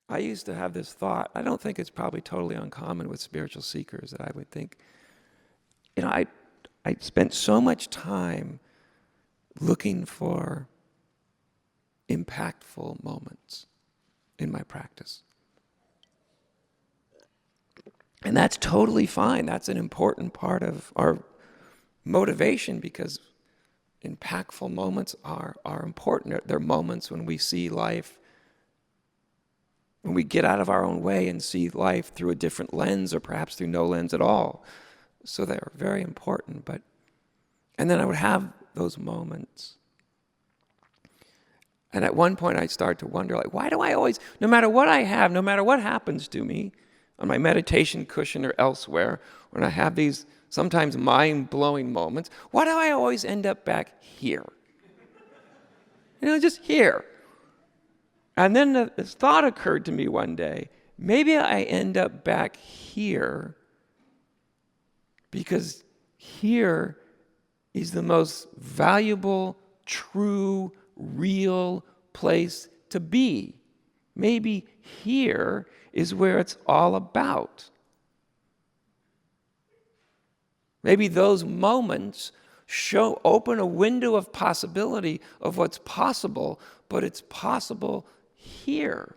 I used to have this thought, I don't think it's probably totally uncommon with spiritual seekers, that I would think, I spent so much time looking for impactful moments in my practice. And that's totally fine. That's an important part of our motivation, because impactful moments are important. They're moments when we see life, when we get out of our own way and see life through a different lens, or perhaps through no lens at all. So they're very important. And then I would have those moments. And at one point I started to wonder, why do I always, no matter what I have, no matter what happens to me, on my meditation cushion or elsewhere, when I have these sometimes mind-blowing moments, why do I always end up back here? Just here. And then this thought occurred to me one day, maybe I end up back here because here is the most valuable, true, real place to be. Maybe here is where it's all about. Maybe those moments open a window of possibility of what's possible, but it's possible here,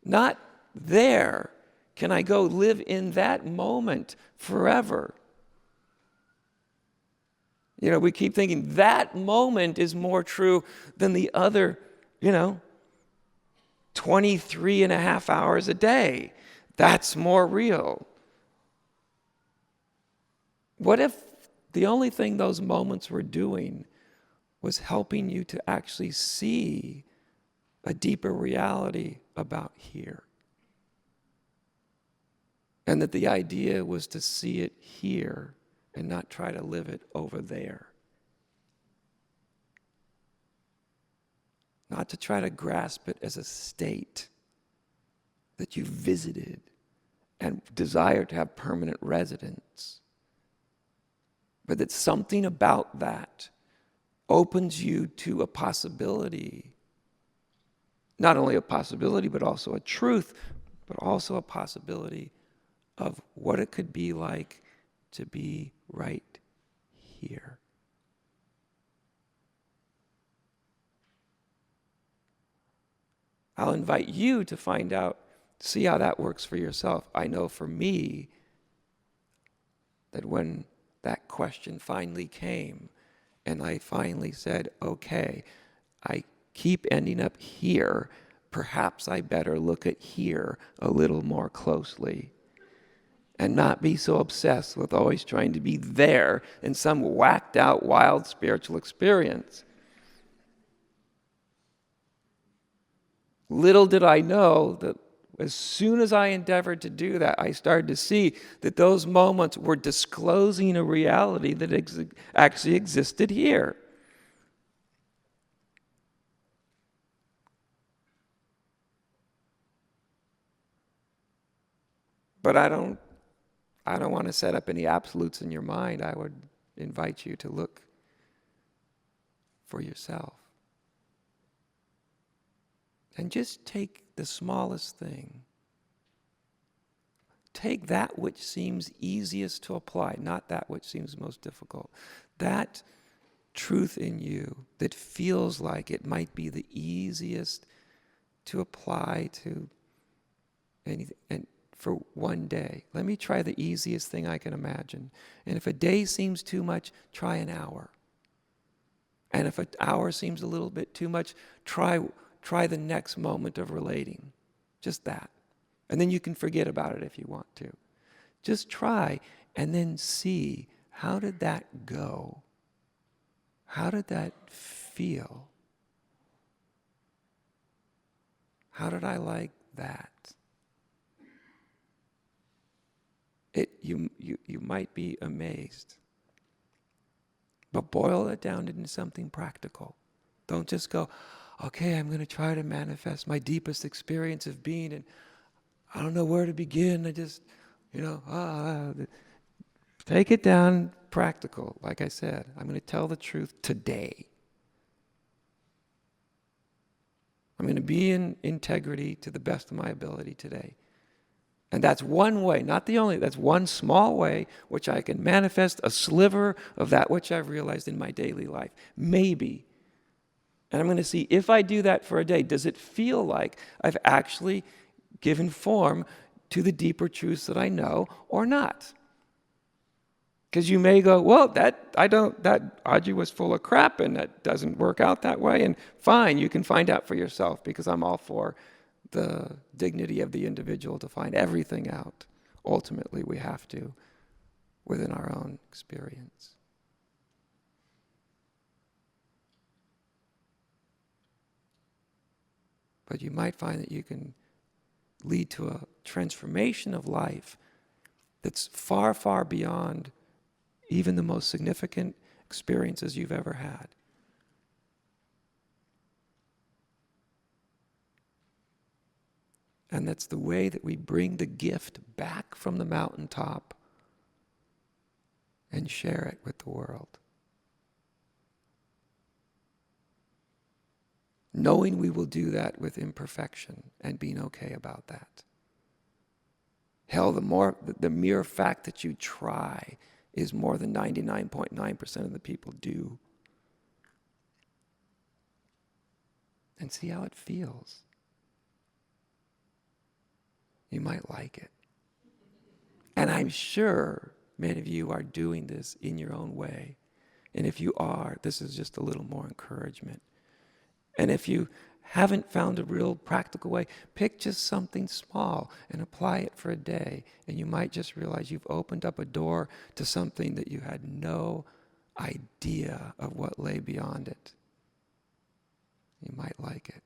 not there. Can I go live in that moment forever? We keep thinking that moment is more true than the other, 23 and a half hours a day. That's more real. What if the only thing those moments were doing was helping you to actually see a deeper reality about here? And that the idea was to see it here and not try to live it over there. Not to try to grasp it as a state that you visited and desire to have permanent residence. But that something about that opens you to a possibility. Not only a possibility, but also a truth, but also a possibility of what it could be like to be right here. I'll invite you to find out, see how that works for yourself. I know for me that when that question finally came and I finally said, okay, I keep ending up here, perhaps I better look at here a little more closely and not be so obsessed with always trying to be there in some whacked out, wild spiritual experience. Little did I know that as soon as I endeavored to do that, I started to see that those moments were disclosing a reality that actually existed here. But I don't want to set up any absolutes in your mind. I would invite you to look for yourself. And just take the smallest thing. Take that which seems easiest to apply, not that which seems most difficult. That truth in you that feels like it might be the easiest to apply to anything, and for one day. Let me try the easiest thing I can imagine. And if a day seems too much, try an hour. And if an hour seems a little bit too much, try the next moment of relating. Just that. And then you can forget about it if you want to. Just try and then see, how did that go? How did that feel? How did I like that? You might be amazed. But boil it down into something practical. Don't just go, okay, I'm going to try to manifest my deepest experience of being, and I don't know where to begin. I just, take it down practical. Like I said, I'm going to tell the truth today. I'm going to be in integrity to the best of my ability today. And that's one way, not the only, that's one small way which I can manifest a sliver of that which I've realized in my daily life. Maybe. And I'm going to see if I do that for a day, does it feel like I've actually given form to the deeper truths that I know or not? Because you may go, well, that Audrey was full of crap and that doesn't work out that way. And fine, you can find out for yourself, because I'm all for the dignity of the individual to find everything out. Ultimately, we have to within our own experience. But you might find that you can lead to a transformation of life that's far, far beyond even the most significant experiences you've ever had. And that's the way that we bring the gift back from the mountaintop and share it with the world. Knowing we will do that with imperfection and being okay about that. Hell, the mere fact that you try is more than 99.9% of the people do. And see how it feels. You might like it. And I'm sure many of you are doing this in your own way. And if you are, this is just a little more encouragement. And if you haven't found a real practical way, pick just something small and apply it for a day. And you might just realize you've opened up a door to something that you had no idea of what lay beyond it. You might like it.